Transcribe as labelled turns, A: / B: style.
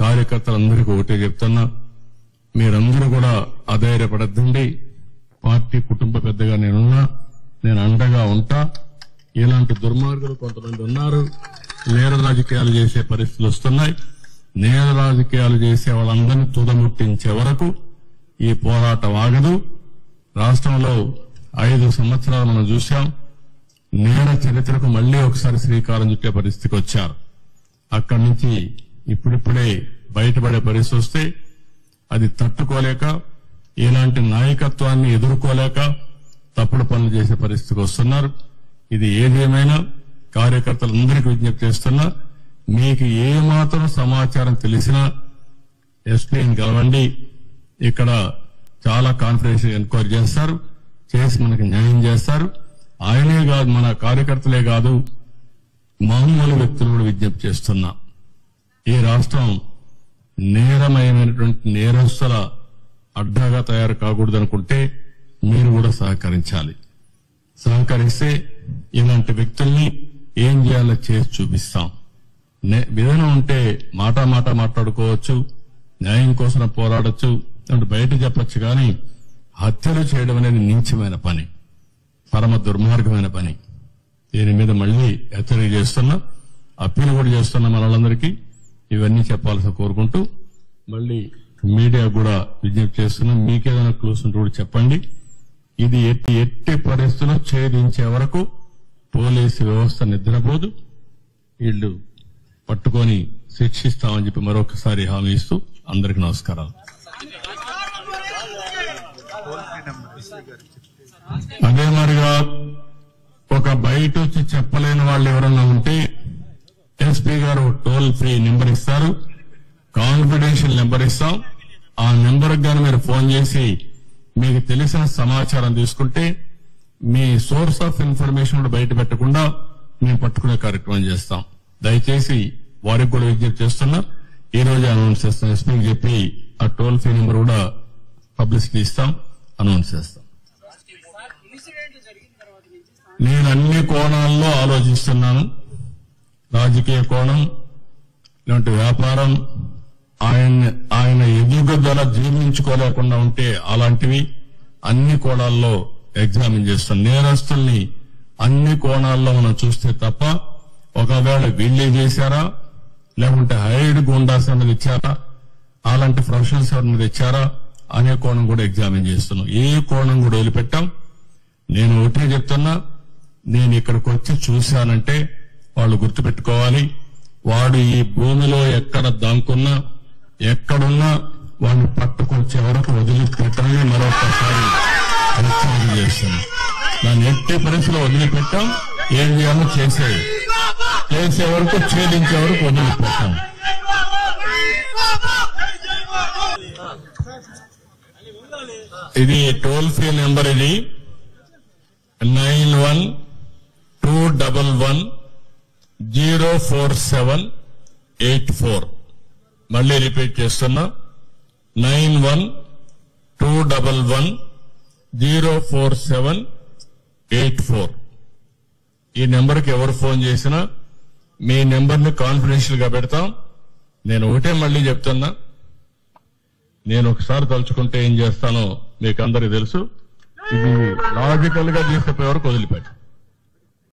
A: కార్యకర్తలందరికీ ఒకటే చెప్తున్నా, మీరందరూ కూడా అధైర్యపడద్దండి. పార్టీ కుటుంబ పెద్దగా నేనున్నా, నేను అండగా ఉంటా. ఇలాంటి దుర్మార్గులు కొంతమంది ఉన్నారు, నేర రాజకీయాలు చేసే పరిస్థితులు వస్తున్నాయి. నేర రాజకీయాలు చేసే వాళ్ళందరినీ తుదముట్టించే వరకు ఈ పోరాటం ఆగదు. రాష్ట్రంలో 5 సంవత్సరాలు మనం చూశాం. నేర చరిత్రకు మళ్లీ ఒకసారి శ్రీకారం చుట్టే పరిస్థితికి వచ్చారు. అక్కడి నుంచి ఇప్పుడిప్పుడే బయటపడే పరిస్థితి వస్తే అది తట్టుకోలేక, ఇలాంటి నాయకత్వాన్ని ఎదుర్కోలేక తప్పుడు పనులు చేసే పరిస్థితికి వస్తున్నారు. ఇది ఏదేమైనా కార్యకర్తలందరికీ విజ్ఞప్తి చేస్తున్నా, మీకు ఏమాత్రం సమాచారం తెలిసినా ఎస్పీని కలవండి. ఇక్కడ చాలా కాన్ఫిడెన్షియల్ ఎంక్వైరీ చేస్తారు, చేసి మనకి న్యాయం చేస్తారు. ఆయనే కాదు, మన కార్యకర్తలే కాదు, మామూలు వ్యక్తులు కూడా విజ్ఞప్తి చేస్తున్నా. ఈ రాష్ట్రం నేరమయమైనటువంటి నేరస్తుల అడ్డాగా తయారు కాకూడదనుకుంటే మీరు కూడా సహకరించాలి. సహకరిస్తే ఇలాంటి వ్యక్తుల్ని ఏం చేయాలో చేసి చూపిస్తాం. విధానం ఉంటే మాట మాట్లాడుకోవచ్చు, న్యాయం కోసం పోరాడొచ్చు, బయట చెప్పొచ్చు. కానీ హత్యలు చేయడం అనేది నీచమైన పని, పరమ దుర్మార్గమైన పని. దీని మీద మళ్లీ హెచ్చరిక చేస్తున్నా, అప్పీల్ కూడా చేస్తున్నా మనలందరికీ. ఇవన్నీ చెప్పాల్సి కోరుకుంటూ మళ్లీ మీడియా కూడా విజ్ఞప్తి చేస్తున్నాం, మీకేదైనా క్లూస్ ఉంటే కూడా చెప్పండి. ఇది ఎట్టి పరిస్థితుల్లో ఛేదించే వరకు పోలీసు వ్యవస్థ నిద్రపోదు. వీళ్లు పట్టుకొని శిక్షిస్తామని చెప్పి మరొకసారి హామీ ఇస్తూ అందరికీ నమస్కారాలు. అదే మరిగా ఒక బయట వచ్చి చెప్పలేని వాళ్ళు ఎవరన్నా ఉంటే ఎస్పీ గారు టోల్ ఫ్రీ నెంబర్ ఇస్తారు, కాన్ఫిడెన్షియల్ నెంబర్ ఇస్తాం. ఆ నెంబర్ గాని మీరు ఫోన్ చేసి మీకు తెలిసిన సమాచారం తీసుకుంటే మీ సోర్స్ ఆఫ్ ఇన్ఫర్మేషన్ కూడా బయట పెట్టకుండా మేము పట్టుకునే కార్యక్రమం చేస్తాం. దయచేసి వారికి కూడా విజ్ఞప్తి చేస్తున్నా, ఈ రోజు అనౌన్స్ చేస్తాం. ఎస్పీకి చెప్పి ఆ టోల్ ఫ్రీ నెంబర్ కూడా పబ్లిసిటీ ఇస్తాం, అనౌన్స్ చేస్తాం. నేను అన్ని కోణాల్లో ఆలోచిస్తున్నాను. రాజకీయ కోణం, ఇలాంటి వ్యాపారం, ఆయన ఎదుగుదల జీర్ణించుకోలేకుండా ఉంటే అలాంటివి అన్ని కోణాల్లో ఎగ్జామిన్ చేస్తాం. నేరస్తుల్ని అన్ని కోణాల్లో మనం చూస్తే తప్ప ఒకవేళ వీళ్ళే చేశారా, లేకుంటే హైడ్ గుండాస్ అన్నది ఇచ్చారా, అలాంటి ప్రొఫెషనల్స్ అన్నది ఇచ్చారా అనే కోణం కూడా ఎగ్జామిన్ చేస్తున్నాం. ఏ కోణం కూడా వదిలిపెట్టాం. నేను ఒకటే చెప్తున్నా, నేను ఇక్కడికి వచ్చి చూశానంటే వాళ్ళు గుర్తుపెట్టుకోవాలి, వాడు ఈ భూమిలో ఎక్కడ దాంకున్నా ఎక్కడున్నా వాడిని పట్టుకొచ్చే వరకు వదిలిపెట్టని మరొకసారి హెచ్చరిక చేస్తున్నా. దాన్ని ఎట్టి పరిస్థితిలో వదిలిపెట్టాం. ఏం చేయాలో చేసే వరకు, ఛేదించే వరకు వదిలిపెట్టాం. ఇది టోల్ ఫ్రీ నెంబర్, ఇది 9121104784. మళ్లీ రిపీట్ చేస్తున్నా, 9121104784. ఈ నెంబర్కి ఎవరు ఫోన్ చేసినా మీ నెంబర్ని కాన్ఫిడెన్షియల్ గా పెడతాం. నేను ఒకటే మళ్లీ చెప్తున్నా, నేను ఒకసారి తలుచుకుంటే ఏం చేస్తానో మీకు అందరికీ తెలుసు. ఇది లాజికల్ గా తీసుకుపోయే వరకు వదిలిపెట్టు.